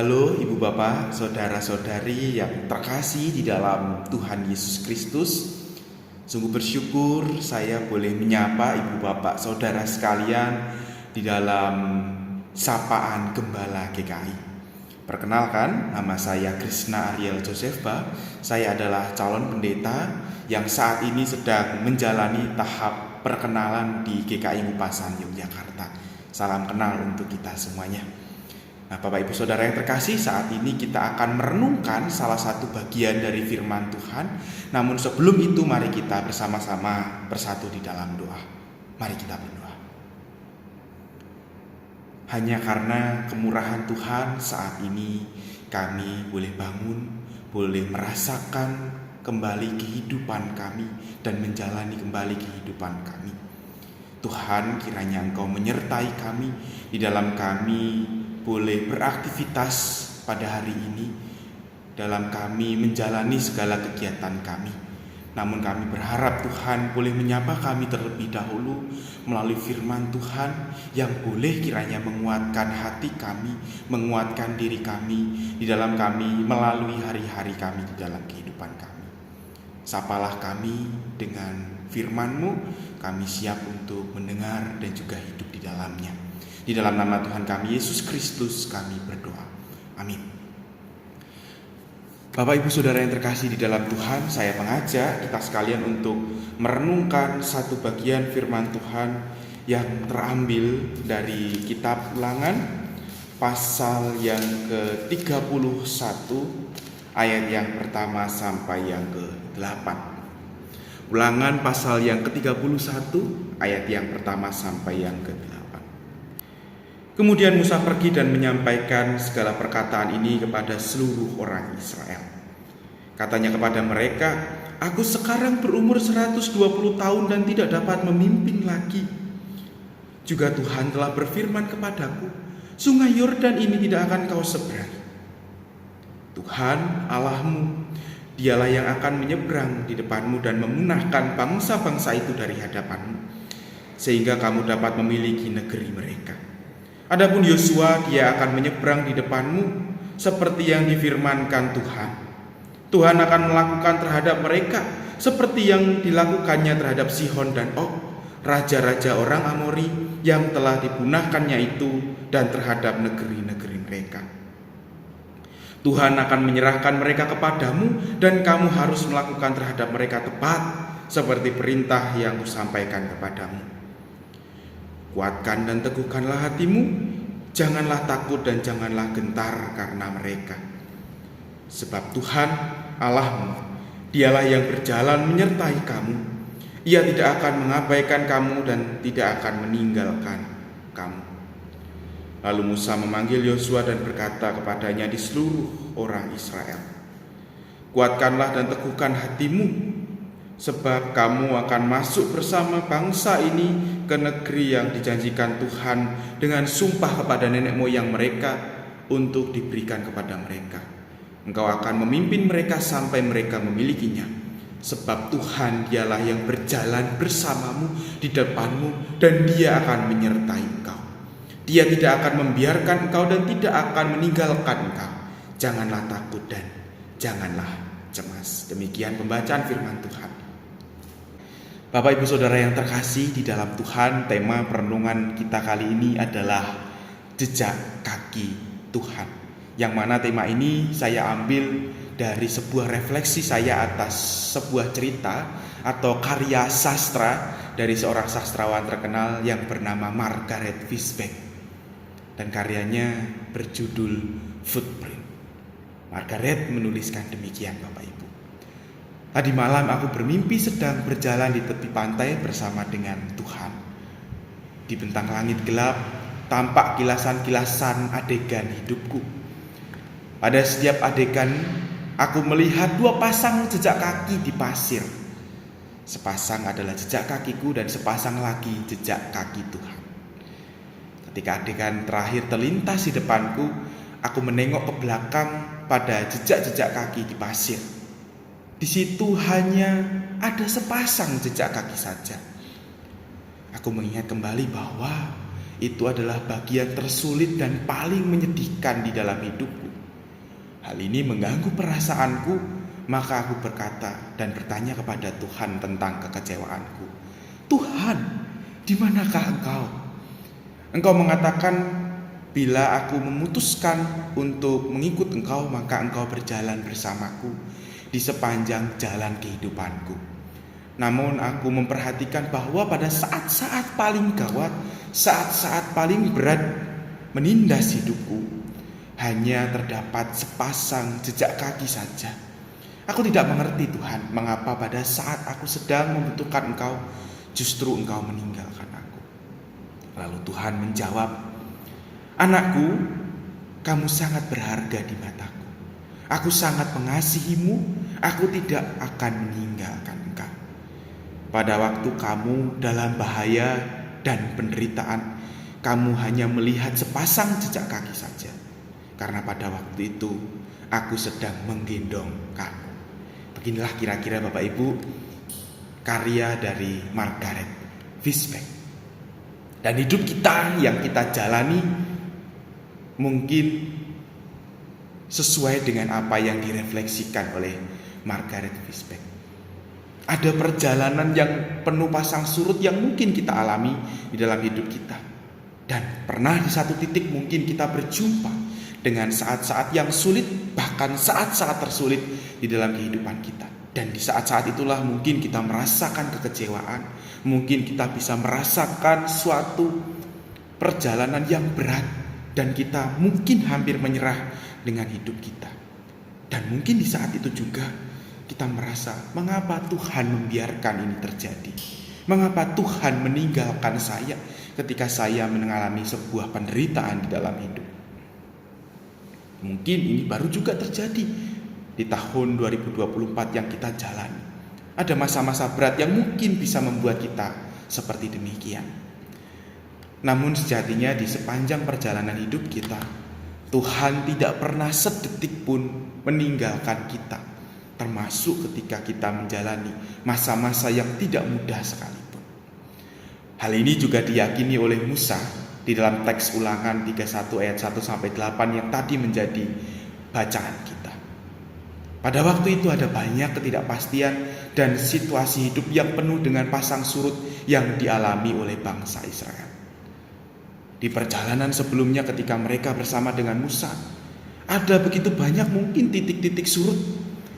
Halo Ibu Bapak, Saudara-saudari yang terkasih di dalam Tuhan Yesus Kristus. Sungguh bersyukur saya boleh menyapa Ibu Bapak Saudara sekalian di dalam sapaan Gembala GKI. Perkenalkan, nama saya Krishna Ariel Josepha. Saya adalah calon pendeta yang saat ini sedang menjalani tahap perkenalan di GKI Ngupasan Yogyakarta. Salam kenal untuk kita semuanya. Nah, Bapak Ibu Saudara yang terkasih, saat ini kita akan merenungkan salah satu bagian dari firman Tuhan. Namun sebelum itu mari kita bersama-sama bersatu di dalam doa. Mari kita berdoa. Hanya karena kemurahan Tuhan saat ini kami boleh bangun, boleh merasakan kembali kehidupan kami dan menjalani kembali kehidupan kami. Tuhan, kiranya Engkau menyertai kami di dalam kami boleh beraktivitas pada hari ini, dalam kami menjalani segala kegiatan kami. Namun kami berharap Tuhan boleh menyapa kami terlebih dahulu melalui firman Tuhan yang boleh kiranya menguatkan hati kami, menguatkan diri kami di dalam kami melalui hari-hari kami di dalam kehidupan kami. Sapalah kami dengan firman-Mu, kami siap untuk mendengar dan juga hidup di dalamnya. Di dalam nama Tuhan kami Yesus Kristus kami berdoa. Amin. Bapak Ibu Saudara yang terkasih di dalam Tuhan, saya mengajak kita sekalian untuk merenungkan satu bagian firman Tuhan yang terambil dari kitab Ulangan pasal yang ke-31 ayat yang pertama sampai yang ke-8. Ulangan pasal yang ke-31 ayat yang pertama sampai yang ke-8. Kemudian Musa pergi dan menyampaikan segala perkataan ini kepada seluruh orang Israel. Katanya kepada mereka, "Aku sekarang berumur 120 tahun dan tidak dapat memimpin lagi. Juga Tuhan telah berfirman kepadaku, Sungai Yordan ini tidak akan kau seberangi. Tuhan Allahmu, Dialah yang akan menyeberang di depanmu dan memunahkan bangsa-bangsa itu dari hadapanmu, sehingga kamu dapat memiliki negeri mereka. Adapun Yosua, dia akan menyeberang di depanmu seperti yang difirmankan Tuhan. Tuhan akan melakukan terhadap mereka seperti yang dilakukannya terhadap Sihon dan Og, raja-raja orang Amori yang telah dipunahkannya itu, dan terhadap negeri-negeri mereka. Tuhan akan menyerahkan mereka kepadamu dan kamu harus melakukan terhadap mereka tepat seperti perintah yang kusampaikan kepadamu. Kuatkan dan teguhkanlah hatimu, janganlah takut dan janganlah gentar karena mereka. Sebab Tuhan Allahmu, Dialah yang berjalan menyertai kamu. Ia tidak akan mengabaikan kamu dan tidak akan meninggalkan kamu." Lalu Musa memanggil Yosua dan berkata kepadanya di seluruh orang Israel, "Kuatkanlah dan teguhkan hatimu, sebab kamu akan masuk bersama bangsa ini ke negeri yang dijanjikan Tuhan dengan sumpah kepada nenek moyang mereka untuk diberikan kepada mereka. Engkau akan memimpin mereka sampai mereka memilikinya. Sebab Tuhan Dialah yang berjalan bersamamu di depanmu dan Dia akan menyertai engkau. Dia tidak akan membiarkan engkau dan tidak akan meninggalkan engkau. Janganlah takut dan janganlah cemas." Demikian pembacaan firman Tuhan. Bapak Ibu Saudara yang terkasih di dalam Tuhan, tema perenungan kita kali ini adalah jejak kaki Tuhan. Yang mana tema ini saya ambil dari sebuah refleksi saya atas sebuah cerita atau karya sastra dari seorang sastrawan terkenal yang bernama Margaret Fishback. Dan karyanya berjudul Footprint. Margaret menuliskan demikian, Bapak Ibu. "Tadi malam aku bermimpi sedang berjalan di tepi pantai bersama dengan Tuhan. Di bentang langit gelap tampak kilasan-kilasan adegan hidupku. Pada setiap adegan aku melihat dua pasang jejak kaki di pasir. Sepasang adalah jejak kakiku dan sepasang lagi jejak kaki Tuhan. Ketika adegan terakhir terlintas di depanku, aku menengok ke belakang pada jejak-jejak kaki di pasir. Di situ hanya ada sepasang jejak kaki saja. Aku mengingat kembali bahwa itu adalah bagian tersulit dan paling menyedihkan di dalam hidupku. Hal ini mengganggu perasaanku, maka aku berkata dan bertanya kepada Tuhan tentang kekecewaanku. Tuhan, di manakah Engkau? Engkau mengatakan, bila aku memutuskan untuk mengikut Engkau, maka Engkau berjalan bersamaku di sepanjang jalan kehidupanku. Namun aku memperhatikan bahwa pada saat-saat paling gawat, saat-saat paling berat menindas hidupku, hanya terdapat sepasang jejak kaki saja. Aku tidak mengerti Tuhan, mengapa pada saat aku sedang membutuhkan Engkau, justru Engkau meninggalkan aku. Lalu Tuhan menjawab, anakku, kamu sangat berharga di mataku. Aku sangat mengasihimu, aku tidak akan meninggalkan engkau. Pada waktu kamu dalam bahaya dan penderitaan, kamu hanya melihat sepasang jejak kaki saja. Karena pada waktu itu, aku sedang menggendong kamu. Beginilah kira-kira Bapak Ibu, karya dari Margaret Fishback. Dan hidup kita yang kita jalani mungkin sesuai dengan apa yang direfleksikan oleh Margaret Fishback. Ada perjalanan yang penuh pasang surut yang mungkin kita alami di dalam hidup kita. Dan pernah di satu titik mungkin kita berjumpa dengan saat-saat yang sulit, bahkan saat-saat tersulit di dalam kehidupan kita. Dan di saat-saat itulah mungkin kita merasakan kekecewaan, mungkin kita bisa merasakan suatu perjalanan yang berat, dan kita mungkin hampir menyerah dengan hidup kita. Dan mungkin di saat itu juga kita merasa, mengapa Tuhan membiarkan ini terjadi? Mengapa Tuhan meninggalkan saya ketika saya mengalami sebuah penderitaan di dalam hidup? Mungkin ini baru juga terjadi di tahun 2024 yang kita jalani. Ada masa-masa berat yang mungkin bisa membuat kita seperti demikian. Namun sejatinya di sepanjang perjalanan hidup kita, Tuhan tidak pernah sedetik pun meninggalkan kita, termasuk ketika kita menjalani masa-masa yang tidak mudah sekalipun. Hal ini juga diyakini oleh Musa di dalam teks Ulangan 31 ayat 1-8 yang tadi menjadi bacaan kita. Pada waktu itu ada banyak ketidakpastian dan situasi hidup yang penuh dengan pasang surut yang dialami oleh bangsa Israel. Di perjalanan sebelumnya ketika mereka bersama dengan Musa, ada begitu banyak mungkin titik-titik surut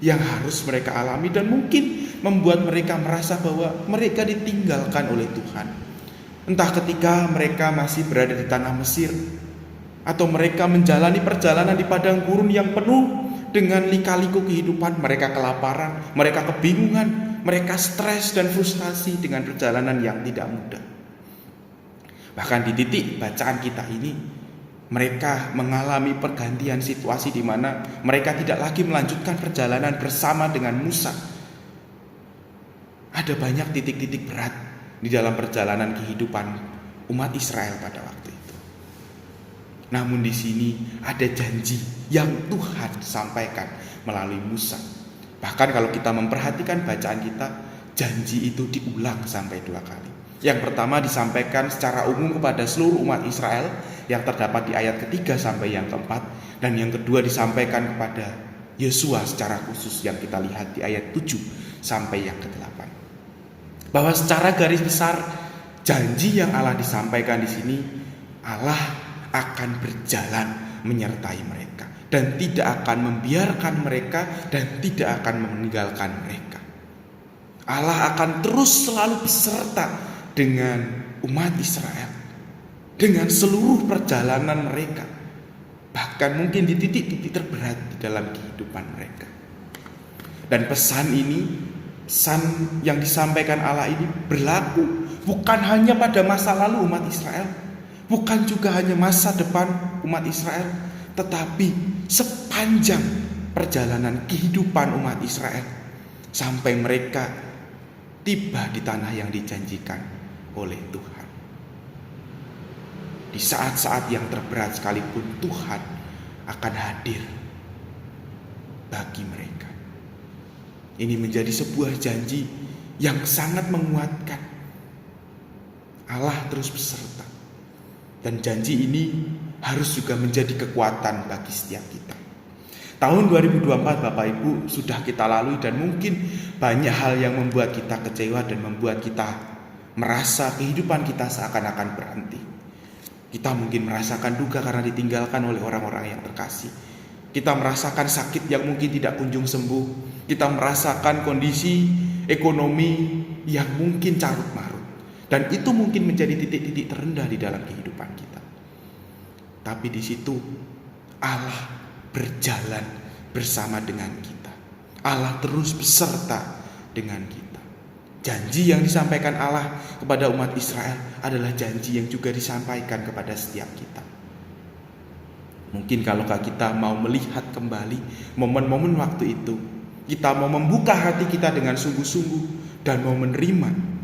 yang harus mereka alami dan mungkin membuat mereka merasa bahwa mereka ditinggalkan oleh Tuhan. Entah ketika mereka masih berada di tanah Mesir, atau mereka menjalani perjalanan di padang gurun yang penuh dengan lika-liku kehidupan, mereka kelaparan, mereka kebingungan, mereka stres dan frustasi dengan perjalanan yang tidak mudah. Bahkan di titik bacaan kita ini, mereka mengalami pergantian situasi di mana mereka tidak lagi melanjutkan perjalanan bersama dengan Musa. Ada banyak titik-titik berat di dalam perjalanan kehidupan umat Israel pada waktu itu. Namun di sini ada janji yang Tuhan sampaikan melalui Musa. Bahkan kalau kita memperhatikan bacaan kita, janji itu diulang sampai 2 kali. Yang pertama disampaikan secara umum kepada seluruh umat Israel yang terdapat di ayat ketiga sampai yang keempat, dan yang kedua disampaikan kepada Yosua secara khusus yang kita lihat di ayat 7 sampai yang ke-8. Bahwa secara garis besar janji yang Allah disampaikan di sini, Allah akan berjalan menyertai mereka dan tidak akan membiarkan mereka dan tidak akan meninggalkan mereka. Allah akan terus selalu beserta dengan umat Israel, dengan seluruh perjalanan mereka, bahkan mungkin di titik-titik terberat di dalam kehidupan mereka. Dan pesan ini, pesan yang disampaikan Allah ini berlaku bukan hanya pada masa lalu umat Israel, bukan juga hanya masa depan umat Israel, tetapi sepanjang perjalanan kehidupan umat Israel sampai mereka tiba di tanah yang dijanjikan oleh Tuhan. Di saat-saat yang terberat sekalipun, Tuhan akan hadir bagi mereka. Ini menjadi sebuah janji yang sangat menguatkan. Allah terus beserta. Dan janji ini harus juga menjadi kekuatan bagi setiap kita. Tahun 2024 Bapak Ibu sudah kita lalui dan mungkin banyak hal yang membuat kita kecewa dan membuat kita merasa kehidupan kita seakan-akan berhenti. Kita mungkin merasakan duka karena ditinggalkan oleh orang-orang yang terkasih. Kita merasakan sakit yang mungkin tidak kunjung sembuh. Kita merasakan kondisi ekonomi yang mungkin carut marut. Dan itu mungkin menjadi titik-titik terendah di dalam kehidupan kita. Tapi di situ Allah berjalan bersama dengan kita. Allah terus beserta dengan kita. Janji yang disampaikan Allah kepada umat Israel adalah janji yang juga disampaikan kepada setiap kita. Mungkin kalau kita mau melihat kembali momen-momen waktu itu, kita mau membuka hati kita dengan sungguh-sungguh dan mau menerima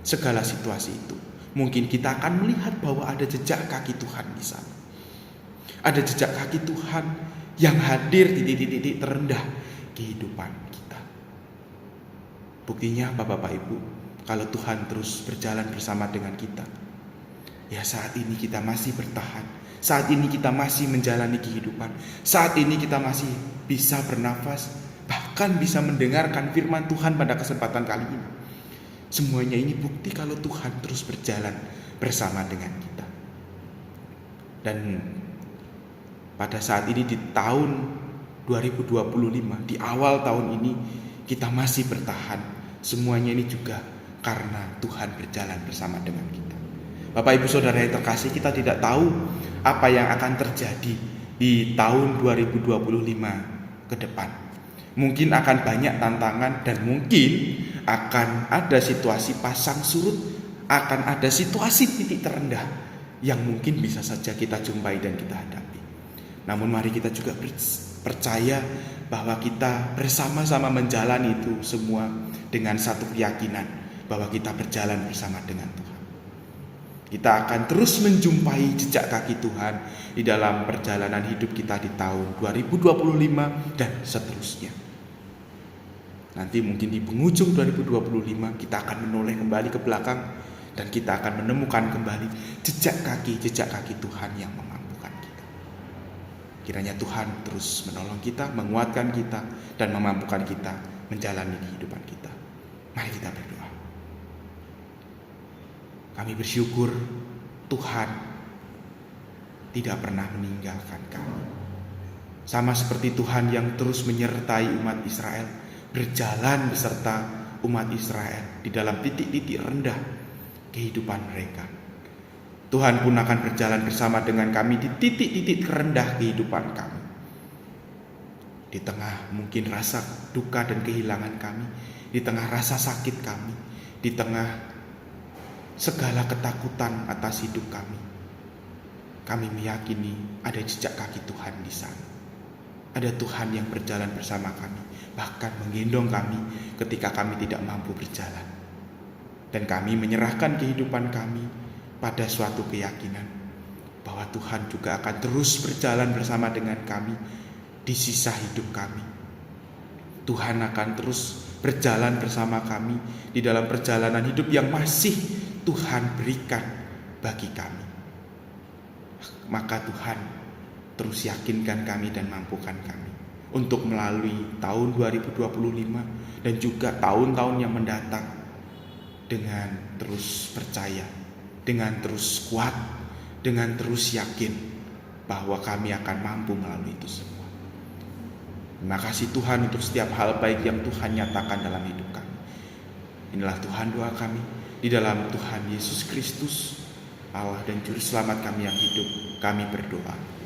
segala situasi itu, mungkin kita akan melihat bahwa ada jejak kaki Tuhan di sana. Ada jejak kaki Tuhan yang hadir di titik-titik terendah kehidupan kita. Buktinya Bapak Ibu, kalau Tuhan terus berjalan bersama dengan kita, ya saat ini kita masih bertahan, saat ini kita masih menjalani kehidupan, saat ini kita masih bisa bernafas, bahkan bisa mendengarkan firman Tuhan pada kesempatan kali ini. Semuanya ini bukti kalau Tuhan terus berjalan bersama dengan kita. Dan pada saat ini di tahun 2025, di awal tahun ini kita masih bertahan. Semuanya ini juga karena Tuhan berjalan bersama dengan kita. Bapak Ibu Saudara yang terkasih, kita tidak tahu apa yang akan terjadi di tahun 2025 ke depan. Mungkin akan banyak tantangan dan mungkin akan ada situasi pasang surut, akan ada situasi titik terendah yang mungkin bisa saja kita jumpai dan kita hadapi. Namun mari kita juga percaya bahwa kita bersama-sama menjalani itu semua dengan satu keyakinan bahwa kita berjalan bersama dengan Tuhan. Kita akan terus menjumpai jejak kaki Tuhan di dalam perjalanan hidup kita di tahun 2025 dan seterusnya. Nanti mungkin di penghujung 2025 kita akan menoleh kembali ke belakang dan kita akan menemukan kembali jejak kaki Tuhan yang memampukan kita. Kiranya Tuhan terus menolong kita, menguatkan kita, dan memampukan kita menjalani kehidupan kita. Mari kita berdoa. Kami bersyukur Tuhan tidak pernah meninggalkan kami. Sama seperti Tuhan yang terus menyertai umat Israel, berjalan beserta umat Israel di dalam titik-titik rendah kehidupan mereka. Tuhan pun akan berjalan bersama dengan kami di titik-titik rendah kehidupan kami. Di tengah mungkin rasa duka dan kehilangan kami, di tengah rasa sakit kami, di tengah segala ketakutan atas hidup kami meyakini ada jejak kaki Tuhan di sana. Ada Tuhan yang berjalan bersama kami, bahkan menggendong kami ketika kami tidak mampu berjalan. Dan kami menyerahkan kehidupan kami pada suatu keyakinan bahwa Tuhan juga akan terus berjalan bersama dengan kami di sisa hidup kami. Tuhan akan terus berjalan bersama kami di dalam perjalanan hidup yang masih Tuhan berikan bagi kami. Maka Tuhan terus yakinkan kami dan mampukan kami untuk melalui tahun 2025 dan juga tahun-tahun yang mendatang dengan terus percaya, dengan terus kuat, dengan terus yakin bahwa kami akan mampu melalui itu semua. Terima kasih Tuhan untuk setiap hal baik yang Tuhan nyatakan dalam hidup kami. Inilah Tuhan doa kami di dalam Tuhan Yesus Kristus, Allah dan Juru Selamat kami yang hidup. Kami berdoa.